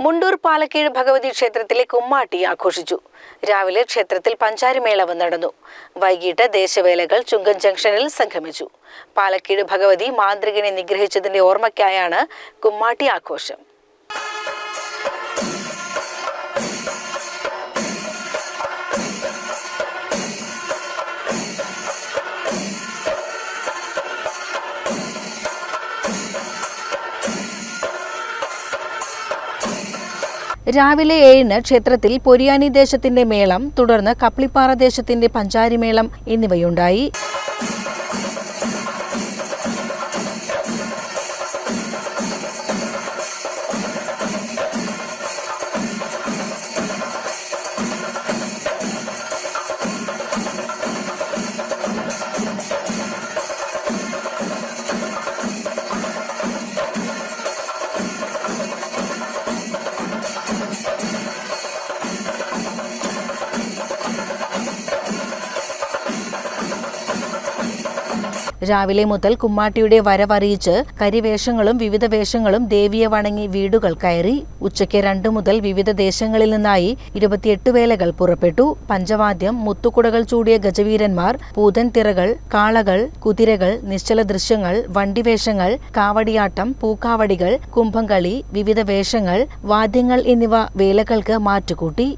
മുണ്ടൂർ പാലക്കീഴ് ഭഗവതി ക്ഷേത്രത്തിലെ കുമ്മാട്ടി ആഘോഷിച്ചു. രാവിലെ ക്ഷേത്രത്തിൽ പഞ്ചാരിമേളവ് നടന്നു. വൈകിട്ട് ദേശവേലകൾ ചുങ്കം ജംഗ്ഷനിൽ സംഗമിച്ചു. പാലക്കീഴ് ഭഗവതി മാന്ത്രികനെ നിഗ്രഹിച്ചതിന്റെ ഓർമ്മയ്ക്കായാണ് കുമ്മാട്ടി ആഘോഷം. രാവിലെ 7-ന് ക്ഷേത്രത്തിൽ പൊരിയാനി ദേശത്തിന്റെ മേളം, തുടർന്ന് കപ്ലിപ്പാറ ദേശത്തിന്റെ പഞ്ചാരിമേളം എന്നിവയുണ്ടായി. രാവിലെ മുതൽ കുമ്മാട്ടിയുടെ വരവറിയിച്ച് കരിവേഷങ്ങളും വിവിധ വേഷങ്ങളും ദേവിയെ വണങ്ങി വീടുകൾ കയറി. ഉച്ചയ്ക്ക് 2 മുതൽ വിവിധ ദേശങ്ങളിൽ നിന്നായി 28 വേലകൾ പുറപ്പെട്ടു. പഞ്ചവാദ്യം, മുത്തുകുടകൾ ചൂടിയ ഗജവീരന്മാർ, പൂതൻ തിറകൾ, കാളകൾ, കുതിരകൾ, നിശ്ചല ദൃശ്യങ്ങൾ, വണ്ടിവേഷങ്ങൾ, കാവടിയാട്ടം, പൂക്കാവടികൾ, കുംഭംകളി, വിവിധ വേഷങ്ങൾ, വാദ്യങ്ങൾ എന്നിവ വേലകൾക്ക് മാറ്റുകൂട്ടി.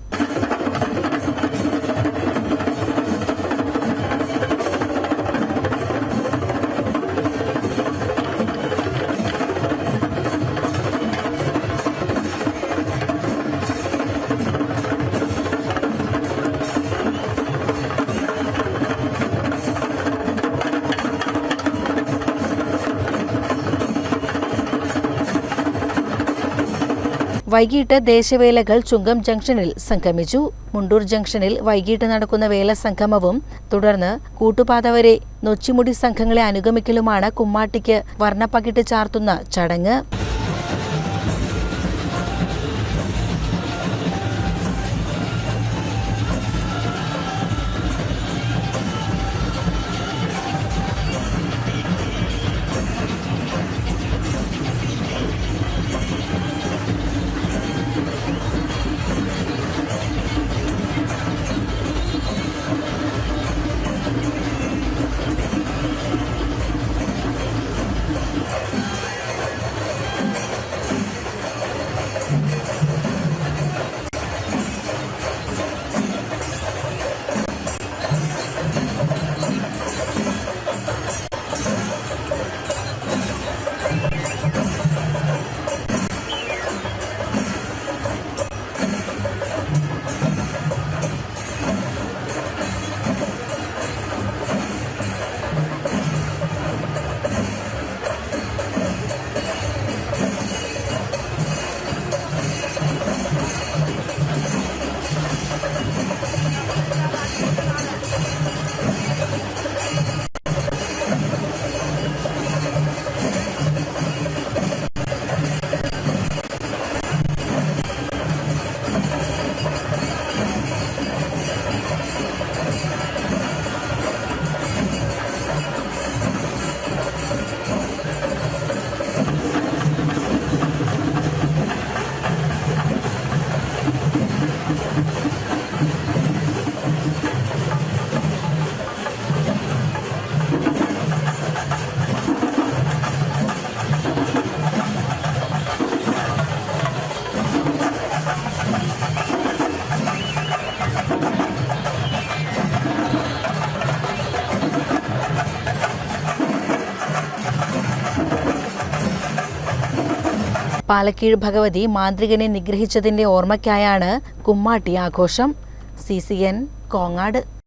വൈകിട്ട് ദേശവേലകൾ ചുങ്കം ജംഗ്ഷനിൽ സംഗമിച്ചു. മുണ്ടൂർ ജംഗ്ഷനിൽ വൈകിട്ട് നടക്കുന്ന വേല സംഗമവും തുടർന്ന് കൂട്ടുപാത വരെ നൊച്ചിമുടി സംഘങ്ങളെ അനുഗമിക്കലുമാണ് കുമ്മാട്ടിക്ക് വർണ്ണപ്പകിട്ട് ചാർത്തുന്ന ചടങ്ങ്. പാലക്കീഴ് ഭഗവതി മാന്ത്രികനെ നിഗ്രഹിച്ചതിന്റെ ഓർമ്മയ്ക്കായാണ് കുമ്മാട്ടി ആഘോഷം. CCN കോങ്ങാട്.